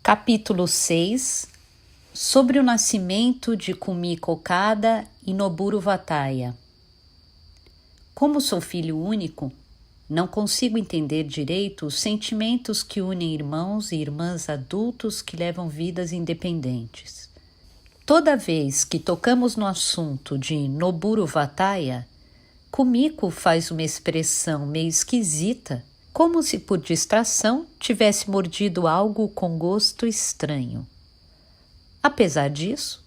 Capítulo 6 Sobre o nascimento de Kumiko Okada e Noburo Vataya. Como sou filho único, não consigo entender direito os sentimentos que unem irmãos e irmãs adultos que levam vidas independentes. Toda vez que tocamos no assunto de Noburo Vataya, Kumiko faz uma expressão meio esquisita, como se por distração tivesse mordido algo com gosto estranho. Apesar disso,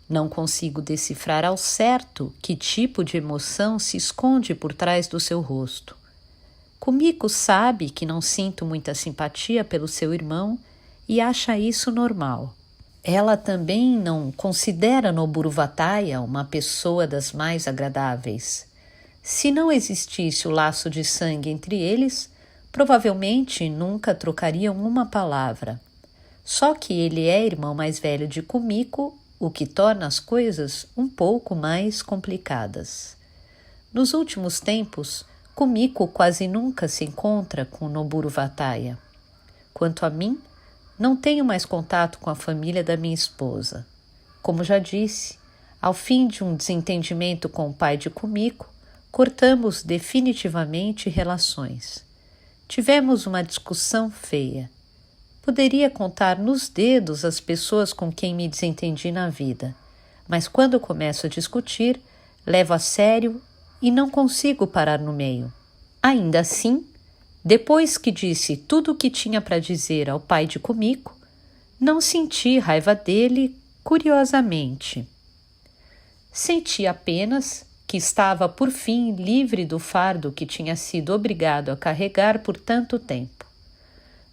não consigo decifrar ao certo que tipo de emoção se esconde por trás do seu rosto. Kumiko sabe que não sinto muita simpatia pelo seu irmão e acha isso normal. Ela também não considera Noburo Vataya uma pessoa das mais agradáveis. Se não existisse o laço de sangue entre eles, provavelmente nunca trocariam uma palavra. Só que ele é irmão mais velho de Kumiko, o que torna as coisas um pouco mais complicadas. Nos últimos tempos, Kumiko quase nunca se encontra com Noburo Vataya. Quanto a mim, não tenho mais contato com a família da minha esposa. Como já disse, ao fim de um desentendimento com o pai de Kumiko, cortamos definitivamente relações. Tivemos uma discussão feia. Poderia contar nos dedos as pessoas com quem me desentendi na vida, mas quando começo a discutir, levo a sério e não consigo parar no meio. Ainda assim, depois que disse tudo o que tinha para dizer ao pai de Kumiko, não senti raiva dele, curiosamente. Senti apenas que estava por fim livre do fardo que tinha sido obrigado a carregar por tanto tempo.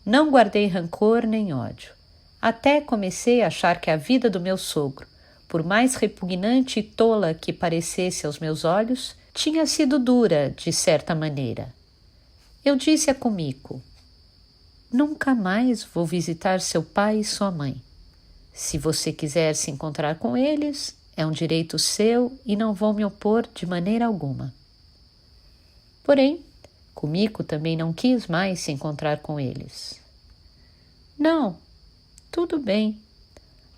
Não guardei rancor nem ódio. Até comecei a achar que a vida do meu sogro, por mais repugnante e tola que parecesse aos meus olhos, tinha sido dura, de certa maneira. Eu disse a Kumiko: nunca mais vou visitar seu pai e sua mãe. Se você quiser se encontrar com eles, é um direito seu e não vou me opor de maneira alguma. Porém, Kumiko também não quis mais se encontrar com eles. Não, tudo bem.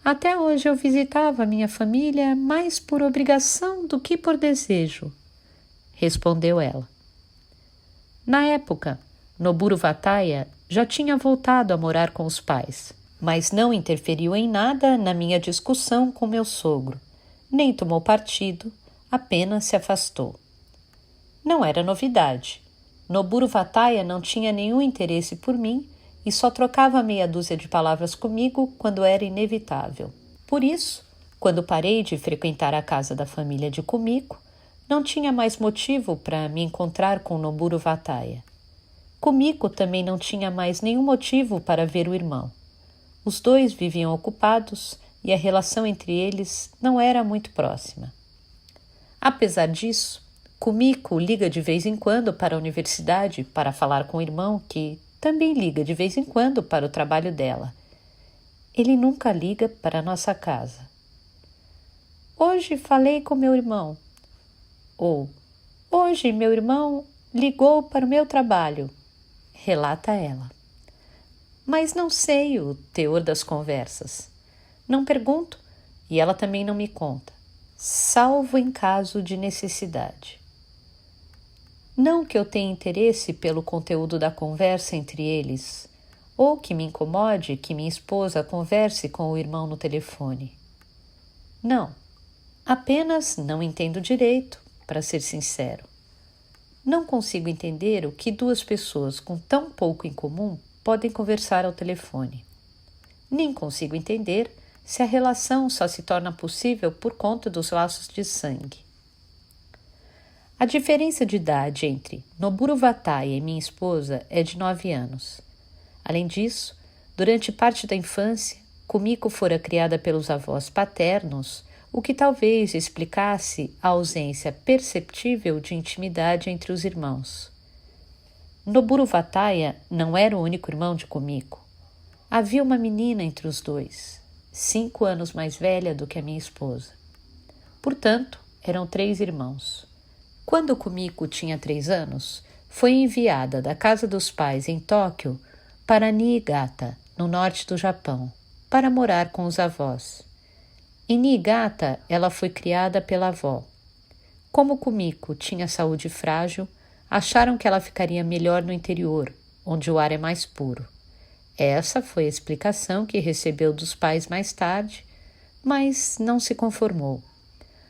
Até hoje eu visitava minha família mais por obrigação do que por desejo, respondeu ela. Na época, Noburo Vataya já tinha voltado a morar com os pais, mas não interferiu em nada na minha discussão com meu sogro, nem tomou partido, apenas se afastou. Não era novidade. Noburo Vataya não tinha nenhum interesse por mim e só trocava meia dúzia de palavras comigo quando era inevitável. Por isso, quando parei de frequentar a casa da família de Kumiko, não tinha mais motivo para me encontrar com Noburo Vataya. Kumiko também não tinha mais nenhum motivo para ver o irmão. Os dois viviam ocupados e a relação entre eles não era muito próxima. Apesar disso, Kumiko liga de vez em quando para a universidade para falar com o irmão, que também liga de vez em quando para o trabalho dela. Ele nunca liga para a nossa casa. Hoje falei com meu irmão. Ou, hoje meu irmão ligou para o meu trabalho, relata ela. Mas não sei o teor das conversas. Não pergunto e ela também não me conta, salvo em caso de necessidade. Não que eu tenha interesse pelo conteúdo da conversa entre eles, ou que me incomode que minha esposa converse com o irmão no telefone. Não, apenas não entendo direito, para ser sincero. Não consigo entender o que duas pessoas com tão pouco em comum podem conversar ao telefone. Nem consigo entender se a relação só se torna possível por conta dos laços de sangue. A diferença de idade entre Noburo Vataya e minha esposa é de 9 anos. Além disso, durante parte da infância, Kumiko fora criada pelos avós paternos, o que talvez explicasse a ausência perceptível de intimidade entre os irmãos. Noburo Vataya não era o único irmão de Kumiko. Havia uma menina entre os dois, 5 anos mais velha do que a minha esposa. Portanto, eram 3 irmãos. Quando Kumiko tinha 3 anos, foi enviada da casa dos pais em Tóquio para Niigata, no norte do Japão, para morar com os avós. Em Niigata, ela foi criada pela avó. Como Kumiko tinha saúde frágil, acharam que ela ficaria melhor no interior, onde o ar é mais puro. Essa foi a explicação que recebeu dos pais mais tarde, mas não se conformou.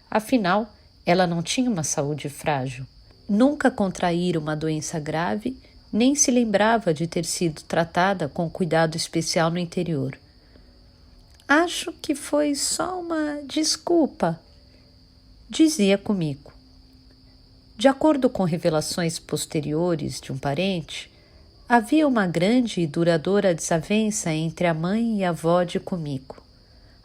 Afinal, ela não tinha uma saúde frágil. Nunca contraíra uma doença grave, nem se lembrava de ter sido tratada com cuidado especial no interior. Acho que foi só uma desculpa, dizia Kumiko. De acordo com revelações posteriores de um parente, havia uma grande e duradoura desavença entre a mãe e a avó de Kumiko.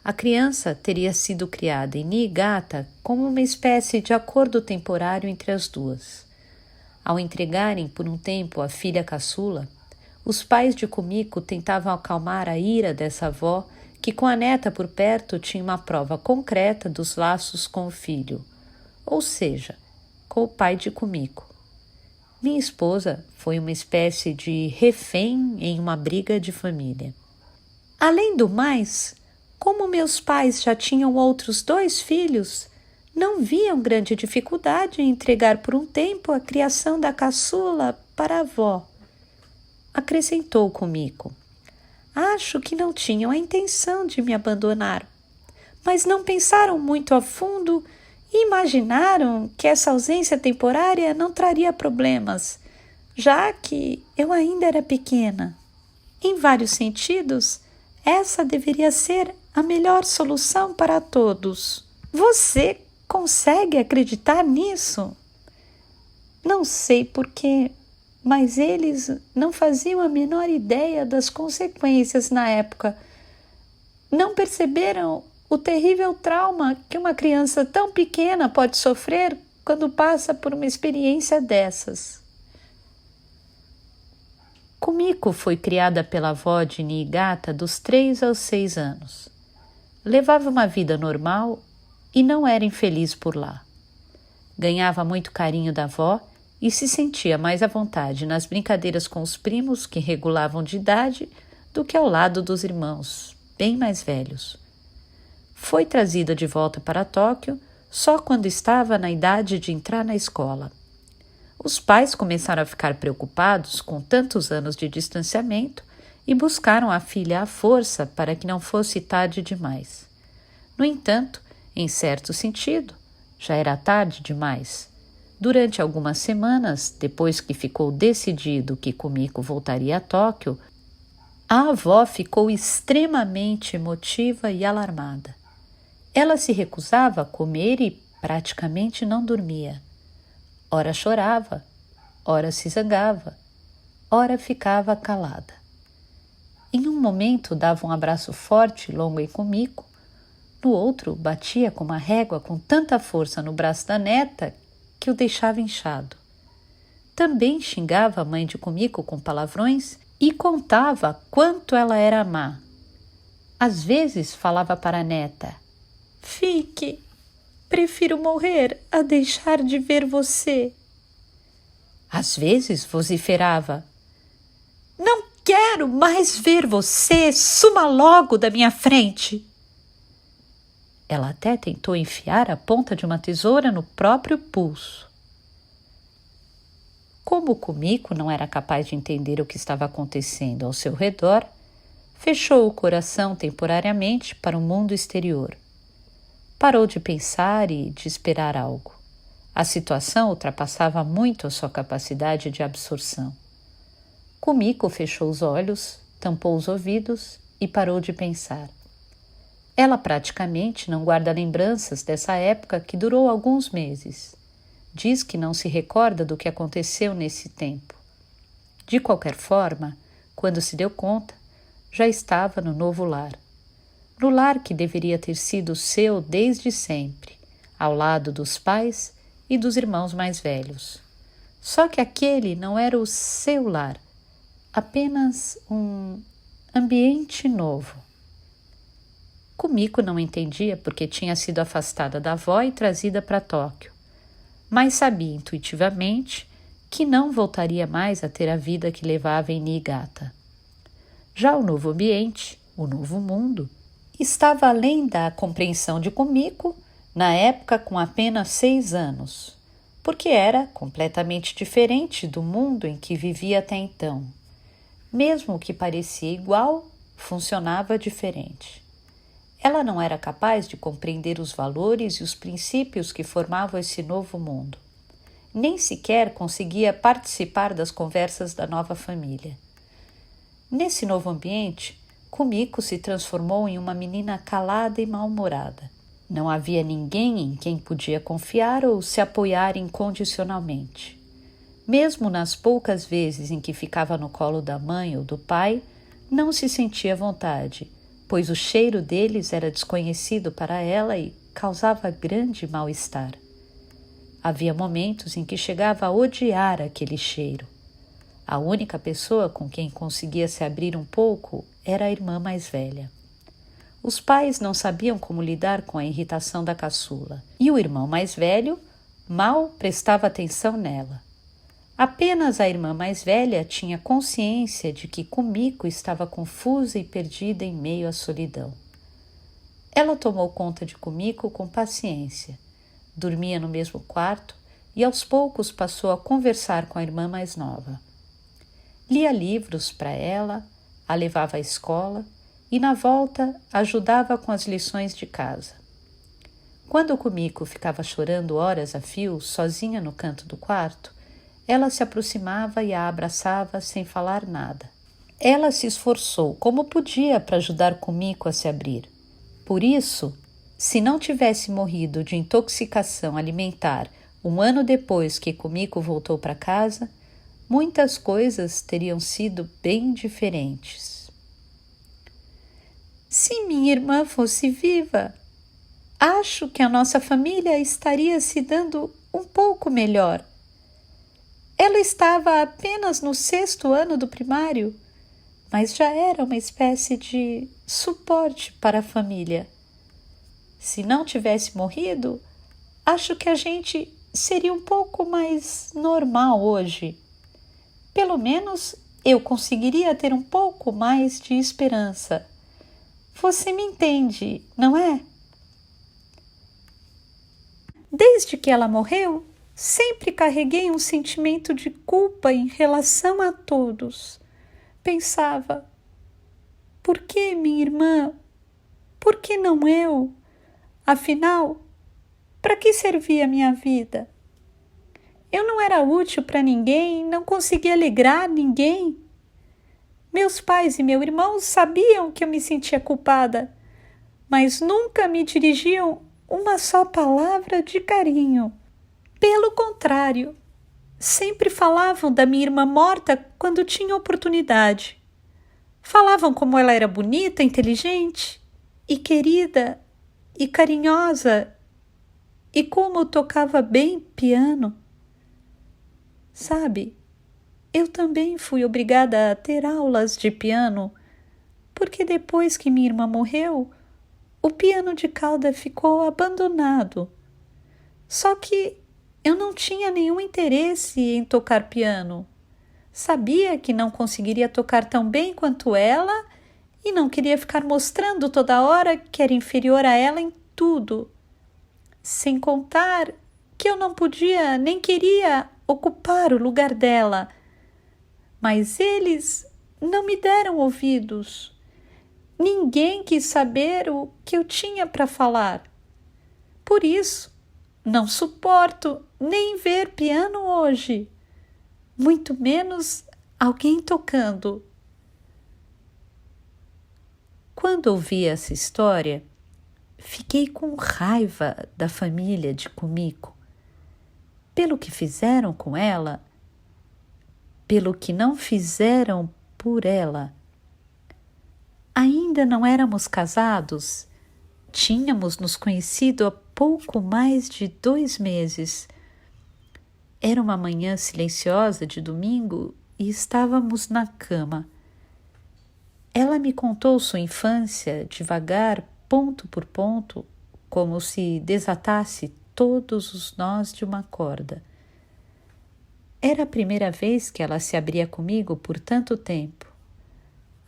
A criança teria sido criada em Niigata como uma espécie de acordo temporário entre as duas. Ao entregarem por um tempo a filha caçula, os pais de Kumiko tentavam acalmar a ira dessa avó que com a neta por perto tinha uma prova concreta dos laços com o filho, ou seja, com o pai de Kumiko. Minha esposa foi uma espécie de refém em uma briga de família. Além do mais, como meus pais já tinham outros 2 filhos, não viam grande dificuldade em entregar por um tempo a criação da caçula para a avó. Acrescentou Kumiko. Acho que não tinham a intenção de me abandonar, mas não pensaram muito a fundo e imaginaram que essa ausência temporária não traria problemas, já que eu ainda era pequena. Em vários sentidos, essa deveria ser a melhor solução para todos. Você consegue acreditar nisso? Não sei porquê, mas eles não faziam a menor ideia das consequências na época. Não perceberam o terrível trauma que uma criança tão pequena pode sofrer quando passa por uma experiência dessas. Kumiko foi criada pela avó de Niigata dos 3 aos 6 anos. Levava uma vida normal e não era infeliz por lá. Ganhava muito carinho da avó e se sentia mais à vontade nas brincadeiras com os primos que regulavam de idade do que ao lado dos irmãos, bem mais velhos. Foi trazida de volta para Tóquio só quando estava na idade de entrar na escola. Os pais começaram a ficar preocupados com tantos anos de distanciamento e buscaram a filha à força para que não fosse tarde demais. No entanto, em certo sentido, já era tarde demais. Durante algumas semanas, depois que ficou decidido que Kumiko voltaria a Tóquio, a avó ficou extremamente emotiva e alarmada. Ela se recusava a comer e praticamente não dormia. Ora chorava, ora se zangava, ora ficava calada. Em um momento dava um abraço forte e longo em Kumiko, no outro batia com uma régua com tanta força no braço da neta que o deixava inchado. Também xingava a mãe de Kumiko com palavrões e contava quanto ela era má. Às vezes falava para a neta: "Fique, prefiro morrer a deixar de ver você." Às vezes vociferava: "Não quero mais ver você, suma logo da minha frente." Ela até tentou enfiar a ponta de uma tesoura no próprio pulso. Como Kumiko não era capaz de entender o que estava acontecendo ao seu redor, fechou o coração temporariamente para o mundo exterior. Parou de pensar e de esperar algo. A situação ultrapassava muito a sua capacidade de absorção. Kumiko fechou os olhos, tampou os ouvidos e parou de pensar. Ela praticamente não guarda lembranças dessa época que durou alguns meses. Diz que não se recorda do que aconteceu nesse tempo. De qualquer forma, quando se deu conta, já estava no novo lar. No lar que deveria ter sido seu desde sempre, ao lado dos pais e dos irmãos mais velhos. Só que aquele não era o seu lar, apenas um ambiente novo. Kumiko não entendia porque tinha sido afastada da avó e trazida para Tóquio, mas sabia intuitivamente que não voltaria mais a ter a vida que levava em Niigata. Já o novo ambiente, o novo mundo, estava além da compreensão de Kumiko, na época com apenas 6 anos, porque era completamente diferente do mundo em que vivia até então. Mesmo o que parecia igual, funcionava diferente. Ela não era capaz de compreender os valores e os princípios que formavam esse novo mundo. Nem sequer conseguia participar das conversas da nova família. Nesse novo ambiente, Kumiko se transformou em uma menina calada e mal-humorada. Não havia ninguém em quem podia confiar ou se apoiar incondicionalmente. Mesmo nas poucas vezes em que ficava no colo da mãe ou do pai, não se sentia à vontade, pois o cheiro deles era desconhecido para ela e causava grande mal-estar. Havia momentos em que chegava a odiar aquele cheiro. A única pessoa com quem conseguia se abrir um pouco era a irmã mais velha. Os pais não sabiam como lidar com a irritação da caçula, e o irmão mais velho mal prestava atenção nela. Apenas a irmã mais velha tinha consciência de que Kumiko estava confusa e perdida em meio à solidão. Ela tomou conta de Kumiko com paciência, dormia no mesmo quarto e aos poucos passou a conversar com a irmã mais nova. Lia livros para ela, a levava à escola e, na volta, ajudava com as lições de casa. Quando Kumiko ficava chorando horas a fio, sozinha no canto do quarto, ela se aproximava e a abraçava sem falar nada. Ela se esforçou como podia para ajudar Kumiko a se abrir. Por isso, se não tivesse morrido de intoxicação alimentar 1 ano depois que Kumiko voltou para casa, muitas coisas teriam sido bem diferentes. Se minha irmã fosse viva, acho que a nossa família estaria se dando um pouco melhor. Ela estava apenas no 6º ano do primário, mas já era uma espécie de suporte para a família. Se não tivesse morrido, acho que a gente seria um pouco mais normal hoje. Pelo menos eu conseguiria ter um pouco mais de esperança. Você me entende, não é? Desde que ela morreu, sempre carreguei um sentimento de culpa em relação a todos. Pensava, por que minha irmã? Por que não eu? Afinal, para que servia a minha vida? Eu não era útil para ninguém, não conseguia alegrar ninguém. Meus pais e meu irmão sabiam que eu me sentia culpada, mas nunca me dirigiam uma só palavra de carinho. Pelo contrário, sempre falavam da minha irmã morta quando tinham oportunidade. Falavam como ela era bonita, inteligente e querida e carinhosa e como tocava bem piano. Sabe, eu também fui obrigada a ter aulas de piano, porque depois que minha irmã morreu, o piano de cauda ficou abandonado. Só que eu não tinha nenhum interesse em tocar piano. Sabia que não conseguiria tocar tão bem quanto ela e não queria ficar mostrando toda hora que era inferior a ela em tudo. Sem contar que eu não podia nem queria ocupar o lugar dela. Mas eles não me deram ouvidos. Ninguém quis saber o que eu tinha para falar. Por isso, não suporto nem ver piano hoje, muito menos alguém tocando. Quando ouvi essa história, fiquei com raiva da família de Kumiko, pelo que fizeram com ela, pelo que não fizeram por ela. Ainda não éramos casados, tínhamos nos conhecido há pouco mais de 2 meses. Era uma manhã silenciosa de domingo e estávamos na cama. Ela me contou sua infância devagar, ponto por ponto, como se desatasse todos os nós de uma corda. Era a primeira vez que ela se abria comigo por tanto tempo.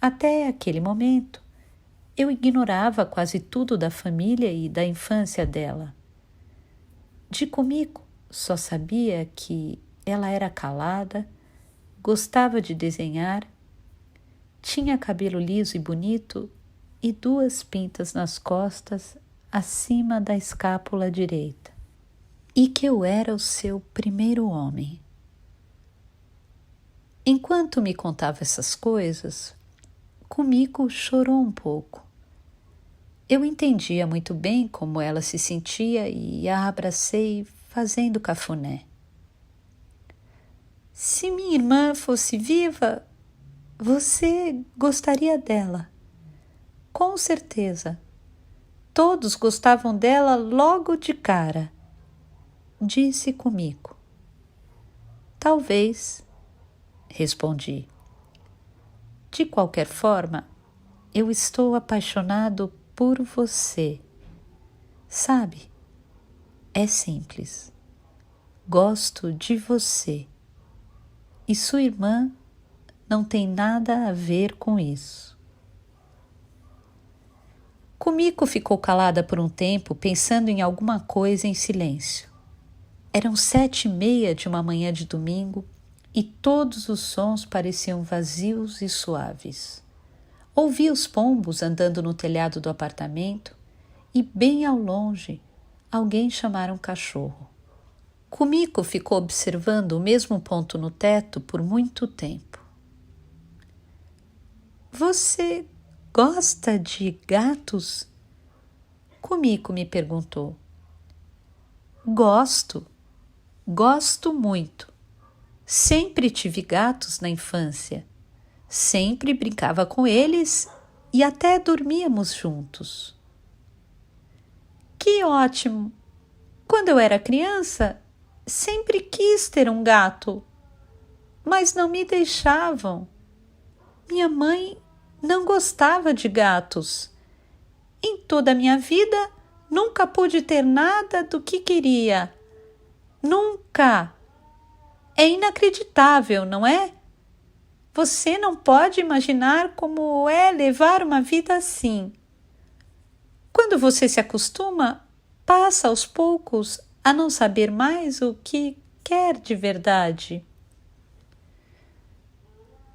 Até aquele momento, eu ignorava quase tudo da família e da infância dela. De Kumiko, só sabia que ela era calada, gostava de desenhar, tinha cabelo liso e bonito e 2 pintas nas costas acima da escápula direita, e que eu era o seu primeiro homem. Enquanto me contava essas coisas, Kumiko chorou um pouco. Eu entendia muito bem como ela se sentia e a abracei fazendo cafuné. Se minha irmã fosse viva, você gostaria dela. Com certeza. Todos gostavam dela logo de cara, disse Kumiko. Talvez, respondi. De qualquer forma, eu estou apaixonado por você. Sabe, é simples. Gosto de você. E sua irmã não tem nada a ver com isso. Kumiko ficou calada por um tempo, pensando em alguma coisa em silêncio. Eram 7:30 de uma manhã de domingo e todos os sons pareciam vazios e suaves. Ouvi os pombos andando no telhado do apartamento e, bem ao longe, alguém chamar um cachorro. Kumiko ficou observando o mesmo ponto no teto por muito tempo. Você gosta de gatos? Kumiko me perguntou. Gosto muito. Sempre tive gatos na infância. Sempre brincava com eles e até dormíamos juntos. Que ótimo! Quando eu era criança, sempre quis ter um gato, mas não me deixavam. Minha mãe não gostava de gatos. Em toda a minha vida, nunca pude ter nada do que queria. Nunca! É inacreditável, não é? Você não pode imaginar como é levar uma vida assim. Quando você se acostuma, passa aos poucos a não saber mais o que quer de verdade.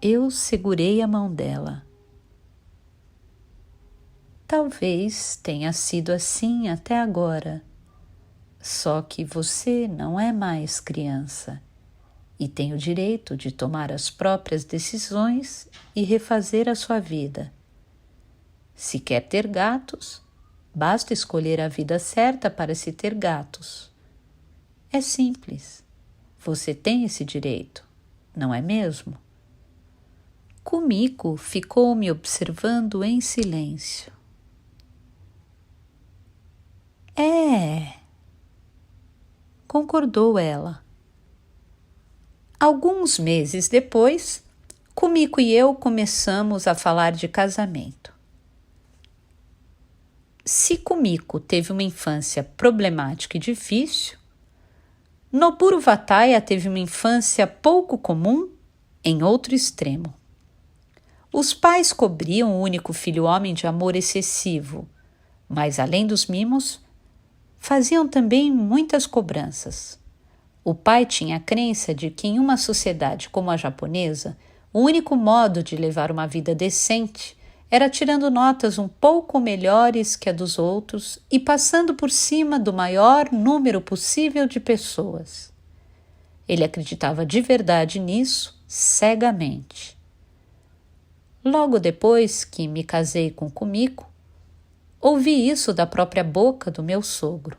Eu segurei a mão dela. Talvez tenha sido assim até agora, só que você não é mais criança e tem o direito de tomar as próprias decisões e refazer a sua vida. Se quer ter gatos, basta escolher a vida certa para se ter gatos. É simples. Você tem esse direito, não é mesmo? Kumiko ficou me observando em silêncio. É, concordou ela. Alguns meses depois, Kumiko e eu começamos a falar de casamento. Se Kumiko teve uma infância problemática e difícil, Noburo Vataya teve uma infância pouco comum em outro extremo. Os pais cobriam o único filho homem de amor excessivo, mas além dos mimos, faziam também muitas cobranças. O pai tinha a crença de que em uma sociedade como a japonesa, o único modo de levar uma vida decente era tirando notas um pouco melhores que a dos outros e passando por cima do maior número possível de pessoas. Ele acreditava de verdade nisso, cegamente. Logo depois que me casei com Kumiko, ouvi isso da própria boca do meu sogro.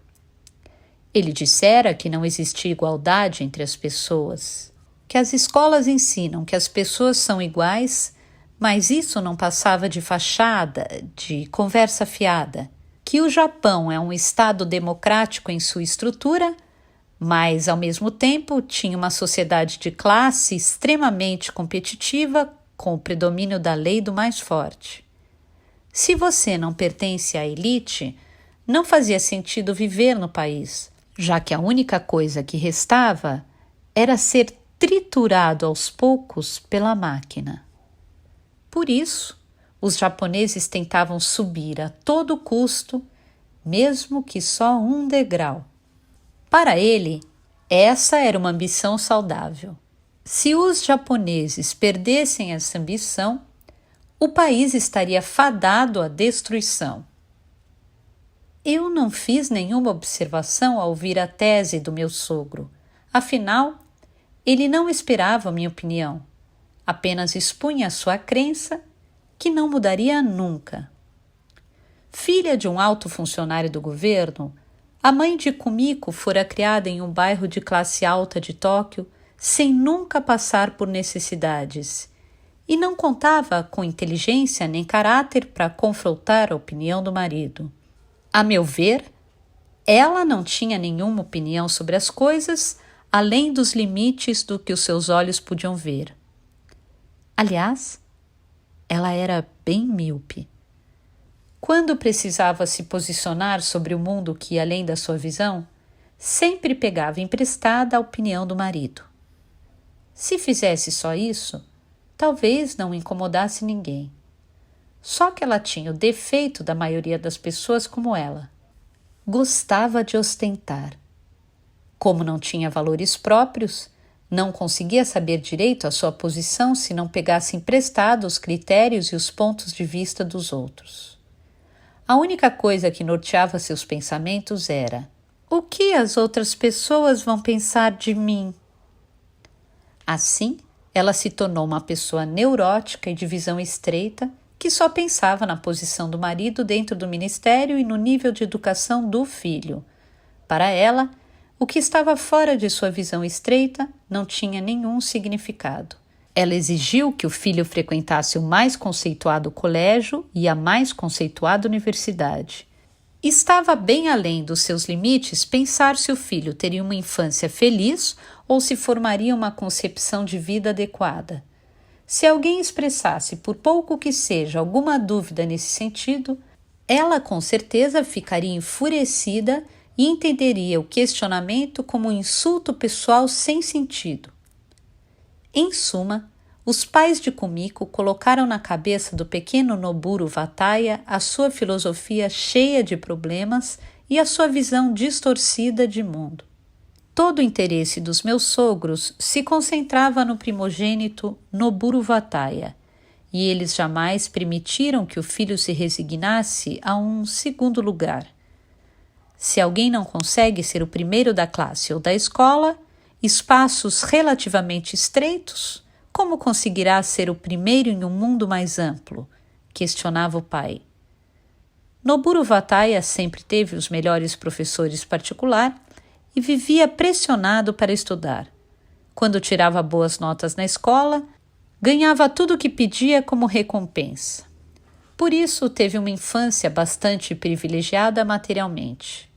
Ele dissera que não existia igualdade entre as pessoas, que as escolas ensinam que as pessoas são iguais, mas isso não passava de fachada, de conversa fiada, que o Japão é um estado democrático em sua estrutura, mas ao mesmo tempo tinha uma sociedade de classe extremamente competitiva com o predomínio da lei do mais forte. Se você não pertence à elite, não fazia sentido viver no país, já que a única coisa que restava era ser triturado aos poucos pela máquina. Por isso, os japoneses tentavam subir a todo custo, mesmo que só um degrau. Para ele, essa era uma ambição saudável. Se os japoneses perdessem essa ambição, o país estaria fadado à destruição. Eu não fiz nenhuma observação ao ouvir a tese do meu sogro. Afinal, ele não esperava minha opinião, apenas expunha sua crença que não mudaria nunca. Filha de um alto funcionário do governo, a mãe de Kumiko fora criada em um bairro de classe alta de Tóquio sem nunca passar por necessidades e não contava com inteligência nem caráter para confrontar a opinião do marido. A meu ver, ela não tinha nenhuma opinião sobre as coisas além dos limites do que os seus olhos podiam ver. Aliás, ela era bem míope. Quando precisava se posicionar sobre o mundo que ia além da sua visão, sempre pegava emprestada a opinião do marido. Se fizesse só isso, talvez não incomodasse ninguém. Só que ela tinha o defeito da maioria das pessoas como ela. Gostava de ostentar. Como não tinha valores próprios, não conseguia saber direito a sua posição se não pegasse emprestado os critérios e os pontos de vista dos outros. A única coisa que norteava seus pensamentos era: o que as outras pessoas vão pensar de mim? Assim, ela se tornou uma pessoa neurótica e de visão estreita que só pensava na posição do marido dentro do ministério e no nível de educação do filho. Para ela, o que estava fora de sua visão estreita não tinha nenhum significado. Ela exigiu que o filho frequentasse o mais conceituado colégio e a mais conceituada universidade. Estava bem além dos seus limites pensar se o filho teria uma infância feliz ou se formaria uma concepção de vida adequada. Se alguém expressasse, por pouco que seja, alguma dúvida nesse sentido, ela com certeza ficaria enfurecida e entenderia o questionamento como um insulto pessoal sem sentido. Em suma, os pais de Kumiko colocaram na cabeça do pequeno Noburo Vataya a sua filosofia cheia de problemas e a sua visão distorcida de mundo. Todo o interesse dos meus sogros se concentrava no primogênito Noburo Vataya, e eles jamais permitiram que o filho se resignasse a um segundo lugar. Se alguém não consegue ser o primeiro da classe ou da escola, espaços relativamente estreitos, como conseguirá ser o primeiro em um mundo mais amplo? Questionava o pai. Noburo Vataya sempre teve os melhores professores particular e vivia pressionado para estudar. Quando tirava boas notas na escola, ganhava tudo o que pedia como recompensa. Por isso, teve uma infância bastante privilegiada materialmente.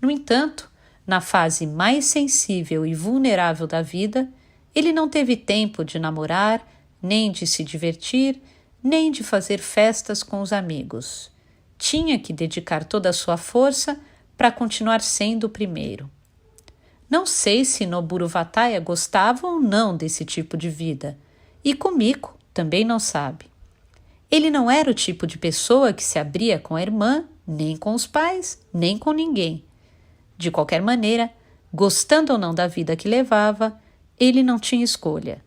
No entanto, na fase mais sensível e vulnerável da vida, ele não teve tempo de namorar, nem de se divertir, nem de fazer festas com os amigos. Tinha que dedicar toda a sua força para continuar sendo o primeiro. Não sei se Noburo Vataya gostava ou não desse tipo de vida, e Kumiko também não sabe. Ele não era o tipo de pessoa que se abria com a irmã, nem com os pais, nem com ninguém. De qualquer maneira, gostando ou não da vida que levava, ele não tinha escolha.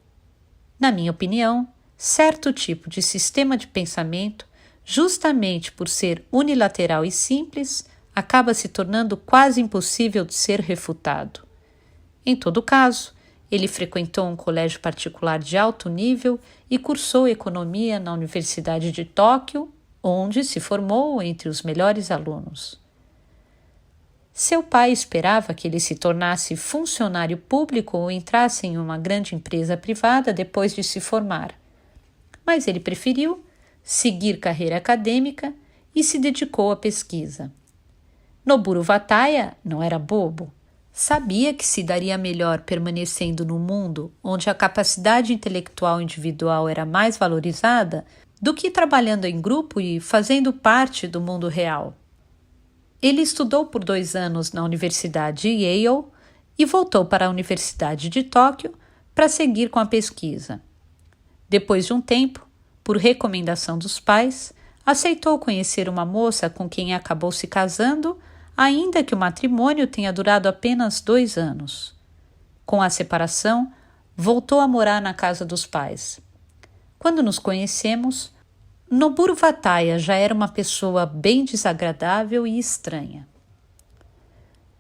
Na minha opinião, certo tipo de sistema de pensamento, justamente por ser unilateral e simples, acaba se tornando quase impossível de ser refutado. Em todo caso, ele frequentou um colégio particular de alto nível e cursou economia na Universidade de Tóquio, onde se formou entre os melhores alunos. Seu pai esperava que ele se tornasse funcionário público ou entrasse em uma grande empresa privada depois de se formar, mas ele preferiu seguir carreira acadêmica e se dedicou à pesquisa. Noburo Vataya não era bobo. Sabia que se daria melhor permanecendo no mundo onde a capacidade intelectual individual era mais valorizada do que trabalhando em grupo e fazendo parte do mundo real. Ele estudou por 2 anos na Universidade Yale e voltou para a Universidade de Tóquio para seguir com a pesquisa. Depois de um tempo, por recomendação dos pais, aceitou conhecer uma moça com quem acabou se casando, ainda que o matrimônio tenha durado apenas 2 anos. Com a separação, voltou a morar na casa dos pais. Quando nos conhecemos, Noburo Vataya já era uma pessoa bem desagradável e estranha.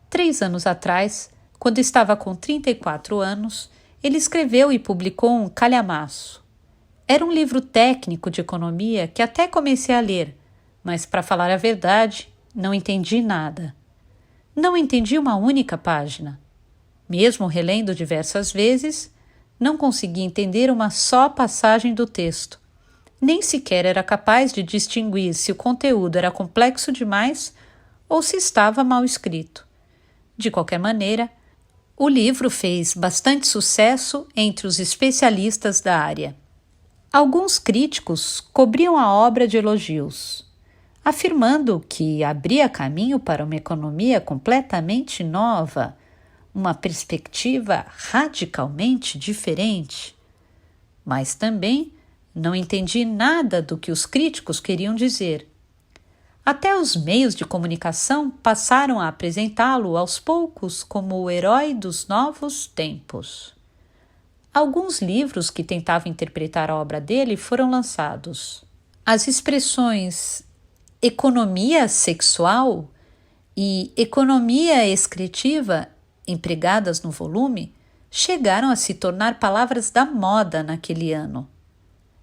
3 anos atrás, quando estava com 34 anos, ele escreveu e publicou um calhamaço. Era um livro técnico de economia que até comecei a ler, mas, para falar a verdade, não entendi nada. Não entendi uma única página. Mesmo relendo diversas vezes, não consegui entender uma só passagem do texto. Nem sequer era capaz de distinguir se o conteúdo era complexo demais ou se estava mal escrito. De qualquer maneira, o livro fez bastante sucesso entre os especialistas da área. Alguns críticos cobriam a obra de elogios, afirmando que abria caminho para uma economia completamente nova, uma perspectiva radicalmente diferente. Mas também não entendi nada do que os críticos queriam dizer. Até os meios de comunicação passaram a apresentá-lo aos poucos como o herói dos novos tempos. Alguns livros que tentavam interpretar a obra dele foram lançados. As expressões economia sexual e economia excretiva, empregadas no volume, chegaram a se tornar palavras da moda naquele ano.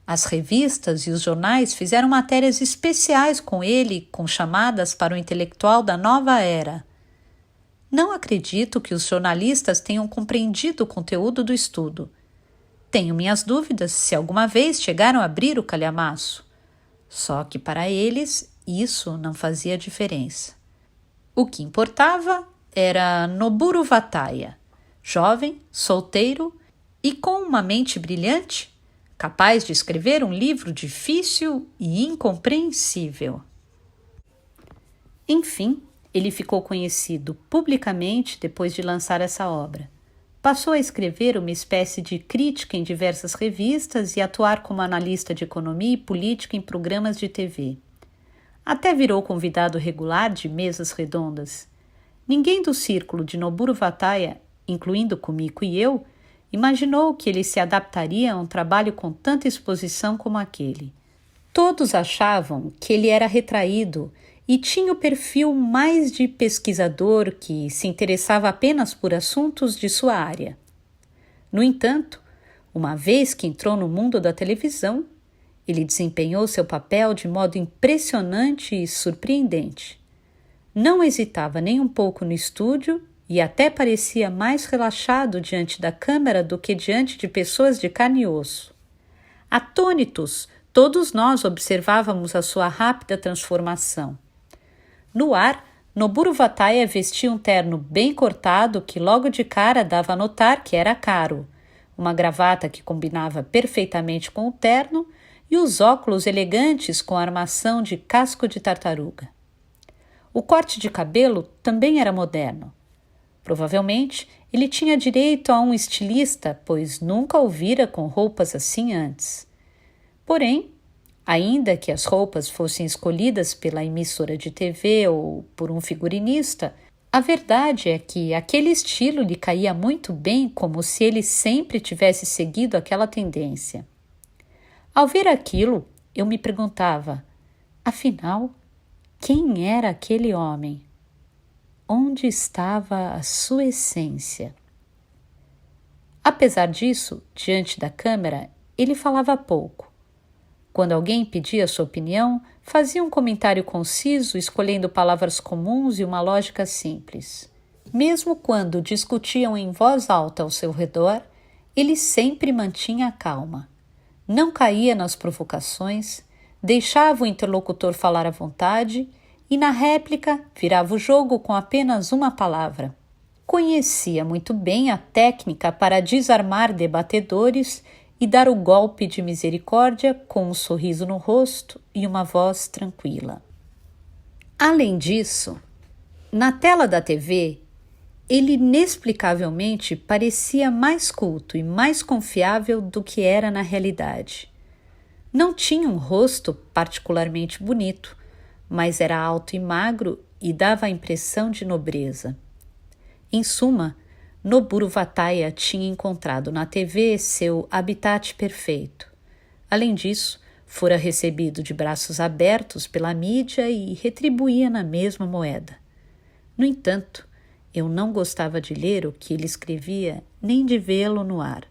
As revistas e os jornais fizeram matérias especiais com ele, com chamadas para o intelectual da nova era. Não acredito que os jornalistas tenham compreendido o conteúdo do estudo. Tenho minhas dúvidas se alguma vez chegaram a abrir o calhamaço. Só que para eles isso não fazia diferença. O que importava era Noburo Vataya, jovem, solteiro e com uma mente brilhante, capaz de escrever um livro difícil e incompreensível. Enfim, ele ficou conhecido publicamente depois de lançar essa obra. Passou a escrever uma espécie de crítica em diversas revistas e atuar como analista de economia e política em programas de TV. Até virou convidado regular de mesas redondas. Ninguém do círculo de Noburo Vataya, incluindo Kumiko e eu, imaginou que ele se adaptaria a um trabalho com tanta exposição como aquele. Todos achavam que ele era retraído e tinha o perfil mais de pesquisador que se interessava apenas por assuntos de sua área. No entanto, uma vez que entrou no mundo da televisão, ele desempenhou seu papel de modo impressionante e surpreendente. Não hesitava nem um pouco no estúdio e até parecia mais relaxado diante da câmera do que diante de pessoas de carne e osso. Atônitos, todos nós observávamos a sua rápida transformação. No ar, Noburo Vataya vestia um terno bem cortado que logo de cara dava a notar que era caro, uma gravata que combinava perfeitamente com o terno e os óculos elegantes com armação de casco de tartaruga. O corte de cabelo também era moderno. Provavelmente, ele tinha direito a um estilista, pois nunca o vira com roupas assim antes. Porém, ainda que as roupas fossem escolhidas pela emissora de TV ou por um figurinista, a verdade é que aquele estilo lhe caía muito bem, como se ele sempre tivesse seguido aquela tendência. Ao ver aquilo, eu me perguntava, afinal, quem era aquele homem? Onde estava a sua essência? Apesar disso, diante da câmera, ele falava pouco. Quando alguém pedia sua opinião, fazia um comentário conciso, escolhendo palavras comuns e uma lógica simples. Mesmo quando discutiam em voz alta ao seu redor, ele sempre mantinha a calma. Não caía nas provocações, deixava o interlocutor falar à vontade e, na réplica, virava o jogo com apenas uma palavra. Conhecia muito bem a técnica para desarmar debatedores e dar o golpe de misericórdia com um sorriso no rosto e uma voz tranquila. Além disso, na tela da TV, ele inexplicavelmente parecia mais culto e mais confiável do que era na realidade. Não tinha um rosto particularmente bonito, mas era alto e magro e dava a impressão de nobreza. Em suma, Noburo Vataya tinha encontrado na TV seu habitat perfeito. Além disso, fora recebido de braços abertos pela mídia e retribuía na mesma moeda. No entanto, eu não gostava de ler o que ele escrevia, nem de vê-lo no ar.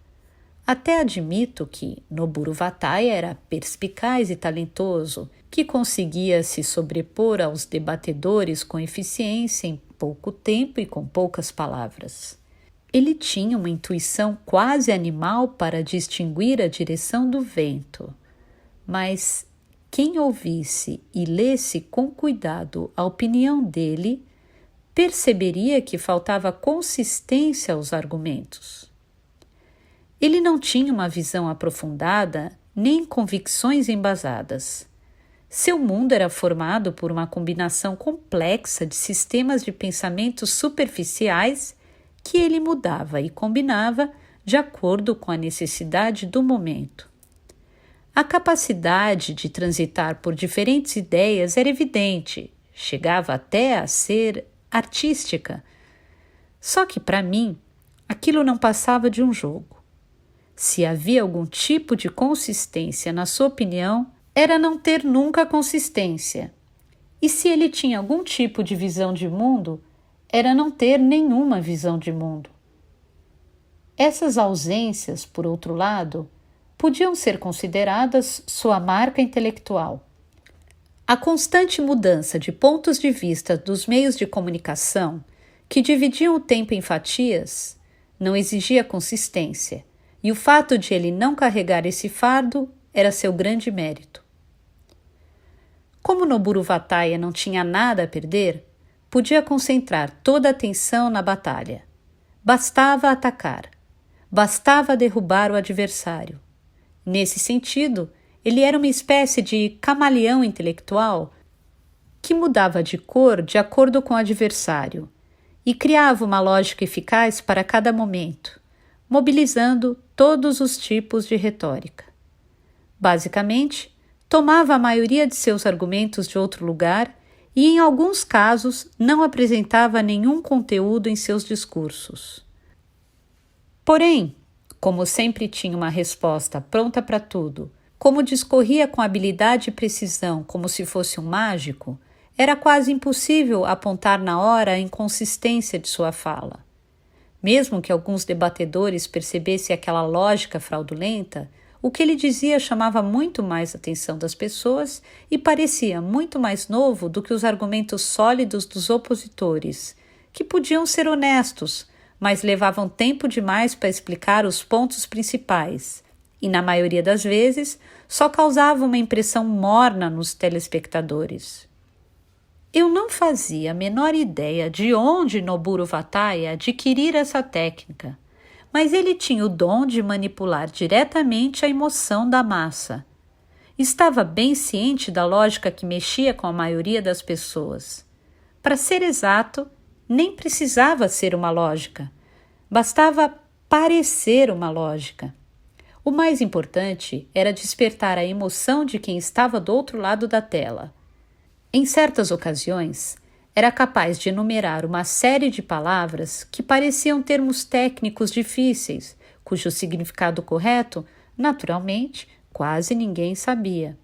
Até admito que Noburo Vataya era perspicaz e talentoso, que conseguia se sobrepor aos debatedores com eficiência em pouco tempo e com poucas palavras. Ele tinha uma intuição quase animal para distinguir a direção do vento, mas quem ouvisse e lesse com cuidado a opinião dele perceberia que faltava consistência aos argumentos. Ele não tinha uma visão aprofundada nem convicções embasadas. Seu mundo era formado por uma combinação complexa de sistemas de pensamentos superficiais que ele mudava e combinava de acordo com a necessidade do momento. A capacidade de transitar por diferentes ideias era evidente, chegava até a ser artística. Só que, para mim, aquilo não passava de um jogo. Se havia algum tipo de consistência na sua opinião, era não ter nunca consistência. E se ele tinha algum tipo de visão de mundo, era não ter nenhuma visão de mundo. Essas ausências, por outro lado, podiam ser consideradas sua marca intelectual. A constante mudança de pontos de vista dos meios de comunicação, que dividiam o tempo em fatias, não exigia consistência, e o fato de ele não carregar esse fardo era seu grande mérito. Como Noburo Vataya não tinha nada a perder, podia concentrar toda a atenção na batalha. Bastava atacar, bastava derrubar o adversário. Nesse sentido, ele era uma espécie de camaleão intelectual que mudava de cor de acordo com o adversário e criava uma lógica eficaz para cada momento, mobilizando todos os tipos de retórica. Basicamente, tomava a maioria de seus argumentos de outro lugar e, em alguns casos, não apresentava nenhum conteúdo em seus discursos. Porém, como sempre tinha uma resposta pronta para tudo, como discorria com habilidade e precisão como se fosse um mágico, era quase impossível apontar na hora a inconsistência de sua fala. Mesmo que alguns debatedores percebessem aquela lógica fraudulenta, o que ele dizia chamava muito mais a atenção das pessoas e parecia muito mais novo do que os argumentos sólidos dos opositores, que podiam ser honestos, mas levavam tempo demais para explicar os pontos principais e, na maioria das vezes, só causavam uma impressão morna nos telespectadores. Eu não fazia a menor ideia de onde Noburo Vataya adquirir essa técnica, mas ele tinha o dom de manipular diretamente a emoção da massa. Estava bem ciente da lógica que mexia com a maioria das pessoas. Para ser exato, nem precisava ser uma lógica, bastava parecer uma lógica. O mais importante era despertar a emoção de quem estava do outro lado da tela. Em certas ocasiões, era capaz de enumerar uma série de palavras que pareciam termos técnicos difíceis, cujo significado correto, naturalmente, quase ninguém sabia.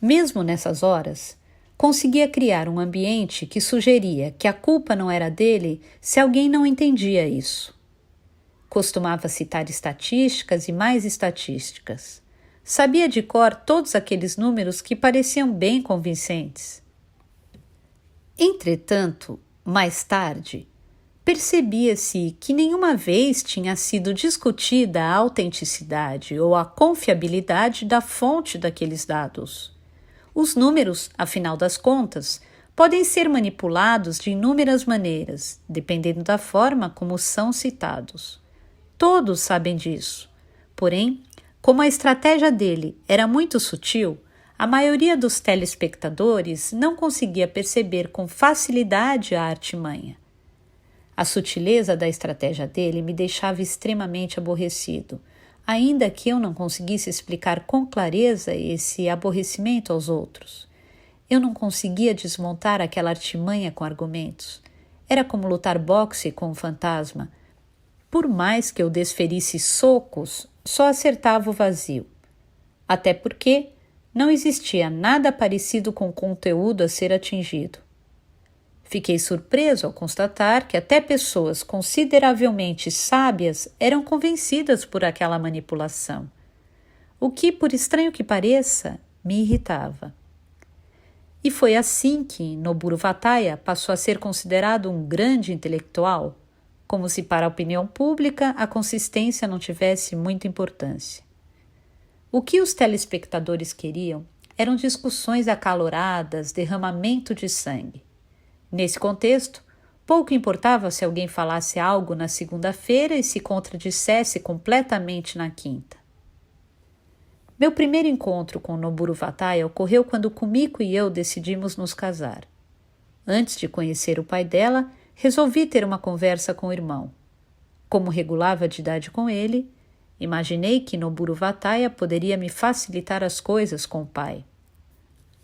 Mesmo nessas horas, conseguia criar um ambiente que sugeria que a culpa não era dele se alguém não entendia isso. Costumava citar estatísticas e mais estatísticas. Sabia de cor todos aqueles números que pareciam bem convincentes. Entretanto, mais tarde, percebia-se que nenhuma vez tinha sido discutida a autenticidade ou a confiabilidade da fonte daqueles dados. Os números, afinal das contas, podem ser manipulados de inúmeras maneiras, dependendo da forma como são citados. Todos sabem disso. Porém, como a estratégia dele era muito sutil, a maioria dos telespectadores não conseguia perceber com facilidade a artimanha. A sutileza da estratégia dele me deixava extremamente aborrecido, ainda que eu não conseguisse explicar com clareza esse aborrecimento aos outros. Eu não conseguia desmontar aquela artimanha com argumentos. Era como lutar boxe com um fantasma. Por mais que eu desferisse socos, só acertava o vazio. Até porque não existia nada parecido com o conteúdo a ser atingido. Fiquei surpreso ao constatar que até pessoas consideravelmente sábias eram convencidas por aquela manipulação, o que, por estranho que pareça, me irritava. E foi assim que Noburo Vataya passou a ser considerado um grande intelectual, como se para a opinião pública a consistência não tivesse muita importância. O que os telespectadores queriam eram discussões acaloradas, derramamento de sangue. Nesse contexto, pouco importava se alguém falasse algo na segunda-feira e se contradissesse completamente na quinta. Meu primeiro encontro com Noburo Vataya ocorreu quando Kumiko e eu decidimos nos casar. Antes de conhecer o pai dela, resolvi ter uma conversa com o irmão. Como regulava de idade com ele, imaginei que Noburo Vataya poderia me facilitar as coisas com o pai.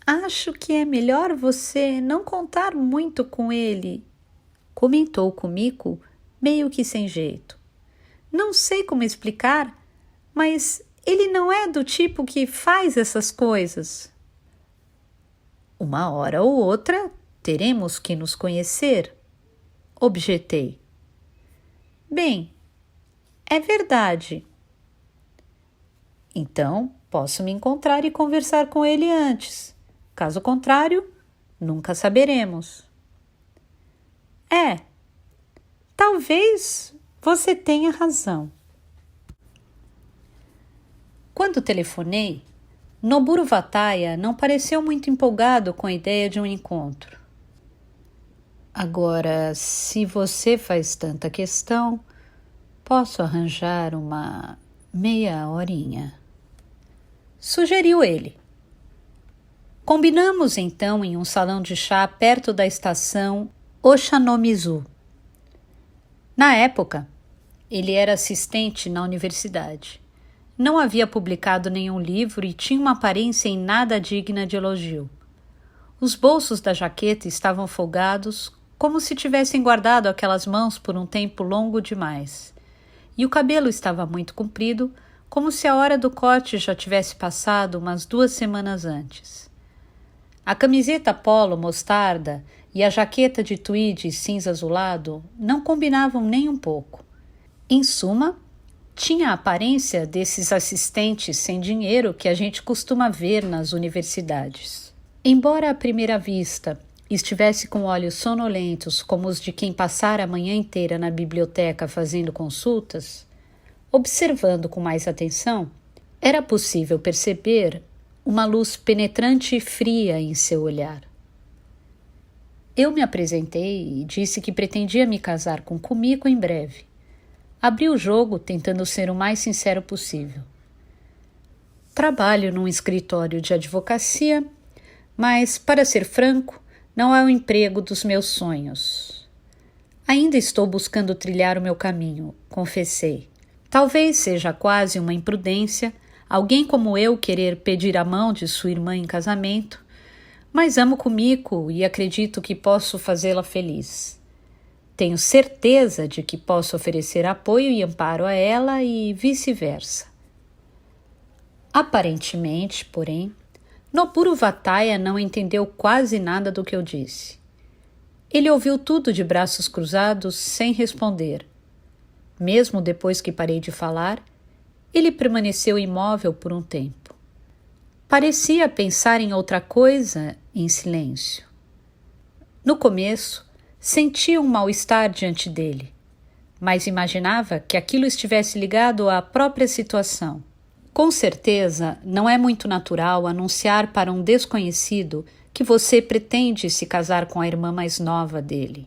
Acho que é melhor você não contar muito com ele, comentou Kumiko, meio que sem jeito. Não sei como explicar, mas ele não é do tipo que faz essas coisas. Uma hora ou outra teremos que nos conhecer, objetei. Bem, é verdade. Então, posso me encontrar e conversar com ele antes. Caso contrário, nunca saberemos. Talvez você tenha razão. Quando telefonei, Noburo Vataya não pareceu muito empolgado com a ideia de um encontro. Agora, se você faz tanta questão, posso arranjar uma meia horinha, sugeriu ele. Combinamos então em um salão de chá perto da estação Oshanomizu. Na época, ele era assistente na universidade. Não havia publicado nenhum livro e tinha uma aparência em nada digna de elogio. Os bolsos da jaqueta estavam folgados, como se tivessem guardado aquelas mãos por um tempo longo demais. E o cabelo estava muito comprido, como se a hora do corte já tivesse passado umas 2 semanas antes. A camiseta polo mostarda e a jaqueta de tweed cinza azulado não combinavam nem um pouco. Em suma, tinha a aparência desses assistentes sem dinheiro que a gente costuma ver nas universidades. Embora à primeira vista estivesse com olhos sonolentos como os de quem passara a manhã inteira na biblioteca fazendo consultas, observando com mais atenção, era possível perceber uma luz penetrante e fria em seu olhar. Eu me apresentei e disse que pretendia me casar com Kumiko em breve. Abri o jogo tentando ser o mais sincero possível. Trabalho num escritório de advocacia, mas, para ser franco, não é o emprego dos meus sonhos. Ainda estou buscando trilhar o meu caminho, confessei. Talvez seja quase uma imprudência alguém como eu querer pedir a mão de sua irmã em casamento, mas amo Kumiko e acredito que posso fazê-la feliz. Tenho certeza de que posso oferecer apoio e amparo a ela e vice-versa. Aparentemente, porém, Noburo Vataya não entendeu quase nada do que eu disse. Ele ouviu tudo de braços cruzados sem responder. Mesmo depois que parei de falar, ele permaneceu imóvel por um tempo. Parecia pensar em outra coisa em silêncio. No começo, sentia um mal-estar diante dele, mas imaginava que aquilo estivesse ligado à própria situação. Com certeza, não é muito natural anunciar para um desconhecido que você pretende se casar com a irmã mais nova dele.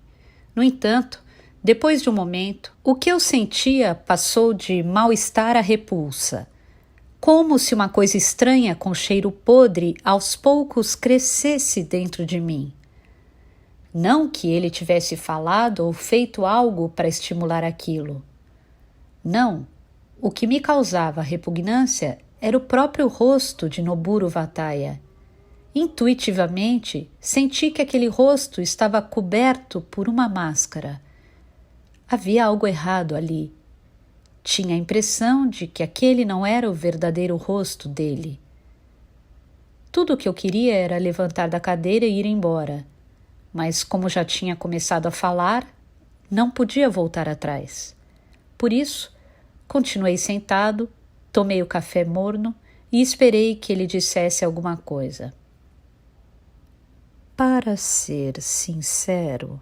No entanto, depois de um momento, o que eu sentia passou de mal-estar a repulsa, como se uma coisa estranha com cheiro podre aos poucos crescesse dentro de mim. Não que ele tivesse falado ou feito algo para estimular aquilo. Não, O que me causava repugnância era o próprio rosto de Noburo Vataya. Intuitivamente, senti que aquele rosto estava coberto por uma máscara. Havia algo errado ali. Tinha a impressão de que aquele não era o verdadeiro rosto dele. Tudo o que eu queria era levantar da cadeira e ir embora, mas como já tinha começado a falar, não podia voltar atrás. Por isso, continuei sentado, tomei o café morno e esperei que ele dissesse alguma coisa. Para ser sincero,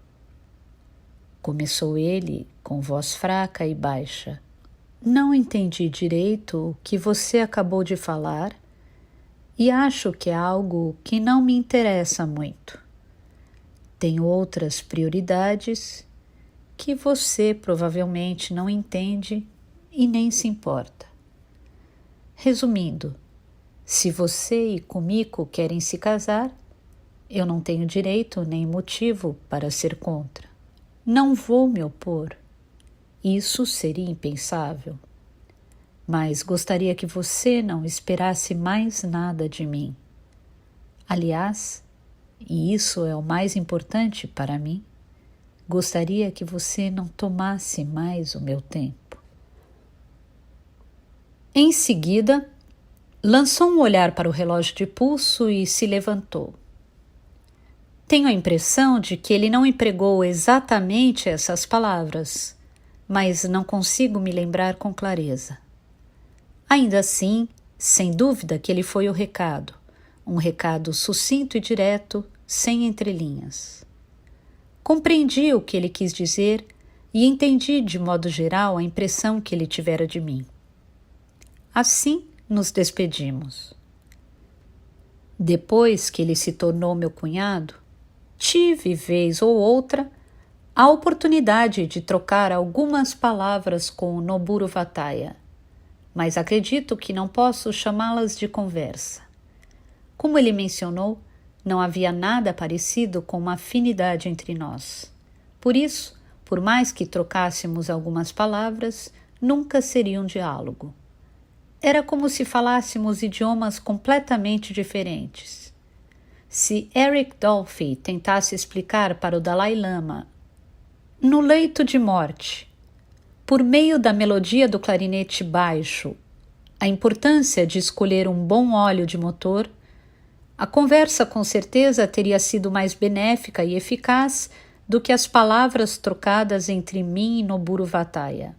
começou ele com voz fraca e baixa, não entendi direito o que você acabou de falar e acho que é algo que não me interessa muito. Tenho outras prioridades que você provavelmente não entende e nem se importa. Resumindo, se você e Kumiko querem se casar, eu não tenho direito nem motivo para ser contra. Não vou me opor. Isso seria impensável. Mas gostaria que você não esperasse mais nada de mim. Aliás, e isso é o mais importante para mim, gostaria que você não tomasse mais o meu tempo. Em seguida, lançou um olhar para o relógio de pulso e se levantou. Tenho a impressão de que ele não empregou exatamente essas palavras, mas não consigo me lembrar com clareza. Ainda assim, sem dúvida que ele foi o recado, um recado sucinto e direto, sem entrelinhas. Compreendi o que ele quis dizer e entendi de modo geral a impressão que ele tivera de mim. Assim, nos despedimos. Depois que ele se tornou meu cunhado, tive, vez ou outra, a oportunidade de trocar algumas palavras com o Noburo Vataya, mas acredito que não posso chamá-las de conversa. Como ele mencionou, não havia nada parecido com uma afinidade entre nós. Por isso, por mais que trocássemos algumas palavras, nunca seria um diálogo. Era como se falássemos idiomas completamente diferentes. Se Eric Dolphy tentasse explicar para o Dalai Lama, no leito de morte, por meio da melodia do clarinete baixo, a importância de escolher um bom óleo de motor, a conversa com certeza teria sido mais benéfica e eficaz do que as palavras trocadas entre mim e Noburo Vataya.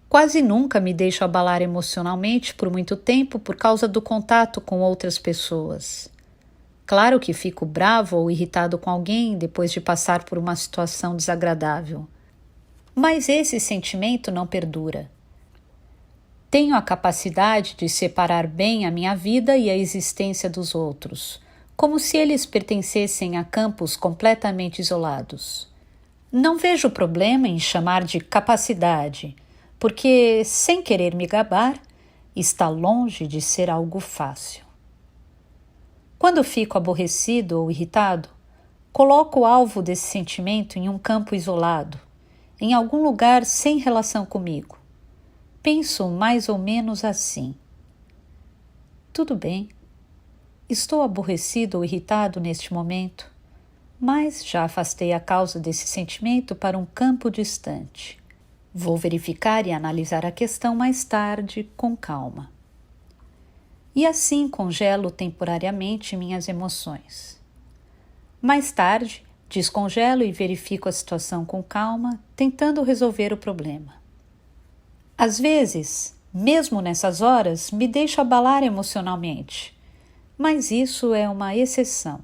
Quase nunca me deixo abalar emocionalmente por muito tempo por causa do contato com outras pessoas. Claro que fico bravo ou irritado com alguém depois de passar por uma situação desagradável. Mas esse sentimento não perdura. Tenho a capacidade de separar bem a minha vida e a existência dos outros, como se eles pertencessem a campos completamente isolados. Não vejo problema em chamar de capacidade, porque, sem querer me gabar, está longe de ser algo fácil. Quando fico aborrecido ou irritado, coloco o alvo desse sentimento em um campo isolado, em algum lugar sem relação comigo. Penso mais ou menos assim. Tudo bem, estou aborrecido ou irritado neste momento, mas já afastei a causa desse sentimento para um campo distante. Vou verificar e analisar a questão mais tarde com calma. E assim congelo temporariamente minhas emoções. Mais tarde, descongelo e verifico a situação com calma, tentando resolver o problema. Às vezes, mesmo nessas horas, me deixo abalar emocionalmente, mas isso é uma exceção.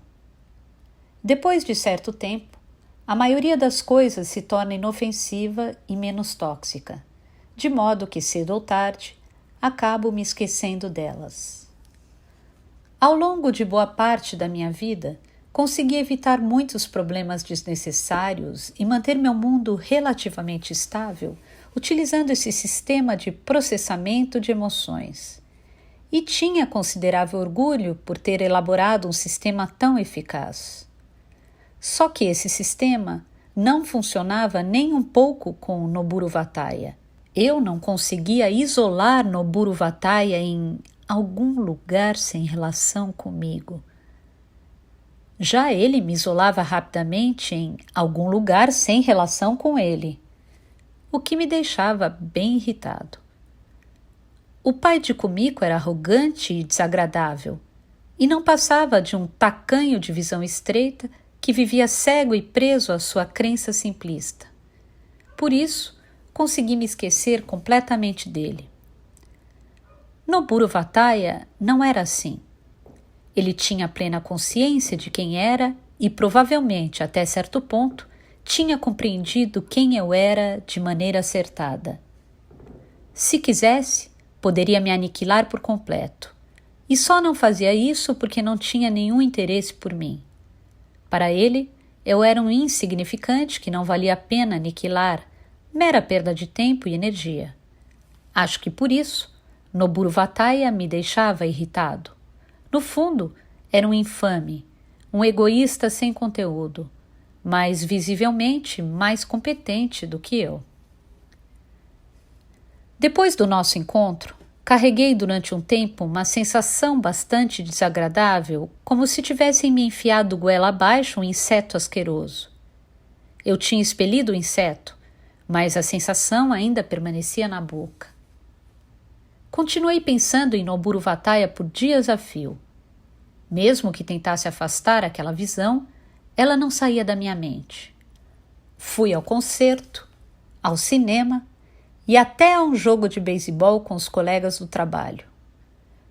Depois de certo tempo, a maioria das coisas se torna inofensiva e menos tóxica, de modo que cedo ou tarde acabo me esquecendo delas. Ao longo de boa parte da minha vida, consegui evitar muitos problemas desnecessários e manter meu mundo relativamente estável, utilizando esse sistema de processamento de emoções. E tinha considerável orgulho por ter elaborado um sistema tão eficaz. Só que esse sistema não funcionava nem um pouco com o Noburo Vataya. Eu não conseguia isolar Noburo Vataya em algum lugar sem relação comigo. Já ele me isolava rapidamente em algum lugar sem relação com ele, o que me deixava bem irritado. O pai de Kumiko era arrogante e desagradável, e não passava de um tacanho de visão estreita que vivia cego e preso à sua crença simplista. Por isso, consegui me esquecer completamente dele. Noburo Vataya não era assim. Ele tinha plena consciência de quem era e provavelmente, até certo ponto, tinha compreendido quem eu era de maneira acertada. Se quisesse, poderia me aniquilar por completo. E só não fazia isso porque não tinha nenhum interesse por mim. Para ele, eu era um insignificante que não valia a pena aniquilar, mera perda de tempo e energia. Acho que por isso, Noburo Vataya me deixava irritado. No fundo, era um infame, um egoísta sem conteúdo, mas visivelmente mais competente do que eu. Depois do nosso encontro, carreguei durante um tempo uma sensação bastante desagradável, como se tivessem me enfiado goela abaixo um inseto asqueroso. Eu tinha expelido o inseto, mas a sensação ainda permanecia na boca. Continuei pensando em Noburo Vataya por dias a fio. Mesmo que tentasse afastar aquela visão, ela não saía da minha mente. Fui ao concerto, ao cinema e até a um jogo de beisebol com os colegas do trabalho.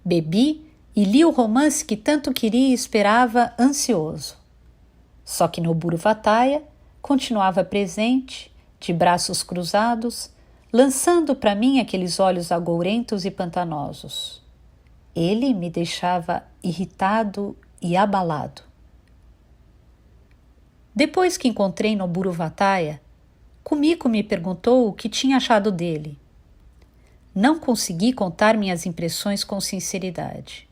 Bebi e li o romance que tanto queria e esperava ansioso. Só que Noburo Vataya continuava presente, de braços cruzados, lançando para mim aqueles olhos agourentos e pantanosos. Ele me deixava irritado e abalado. Depois que encontrei Noburo Vataya, Kumiko me perguntou o que tinha achado dele. Não consegui contar minhas impressões com sinceridade.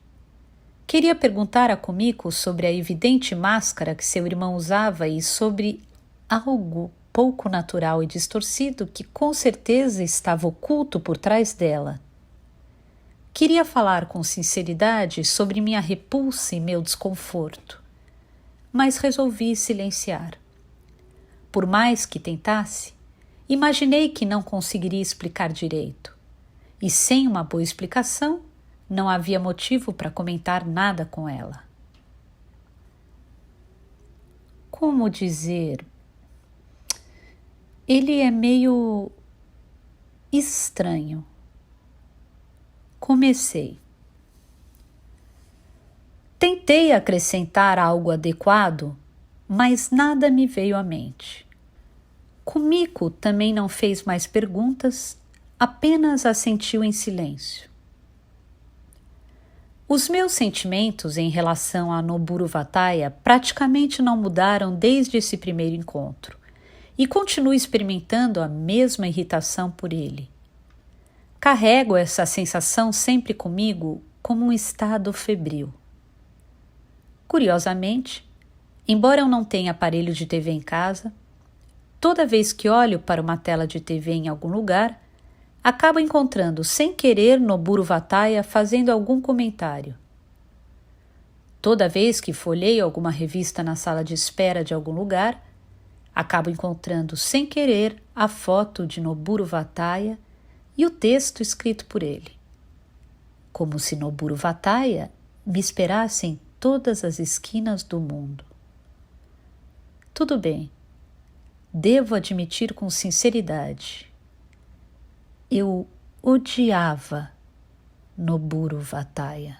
Queria perguntar a Kumiko sobre a evidente máscara que seu irmão usava e sobre algo pouco natural e distorcido que com certeza estava oculto por trás dela. Queria falar com sinceridade sobre minha repulsa e meu desconforto, mas resolvi silenciar. Por mais que tentasse, imaginei que não conseguiria explicar direito, e sem uma boa explicação, não havia motivo para comentar nada com ela. Como dizer? Ele é meio estranho. Comecei. Tentei acrescentar algo adequado, mas nada me veio à mente. Kumiko também não fez mais perguntas, apenas assentiu em silêncio. Os meus sentimentos em relação a Noburo Vataya praticamente não mudaram desde esse primeiro encontro. E continuo experimentando a mesma irritação por ele. Carrego essa sensação sempre comigo como um estado febril. Curiosamente, embora eu não tenha aparelho de TV em casa, toda vez que olho para uma tela de TV em algum lugar, acabo encontrando sem querer Noburo Vataya fazendo algum comentário. Toda vez que folheio alguma revista na sala de espera de algum lugar, acabo encontrando sem querer a foto de Noburo Vataya e o texto escrito por ele. Como se Noburo Vataya me esperasse em todas as esquinas do mundo. Tudo bem, devo admitir com sinceridade. Eu odiava Noburo Vataya.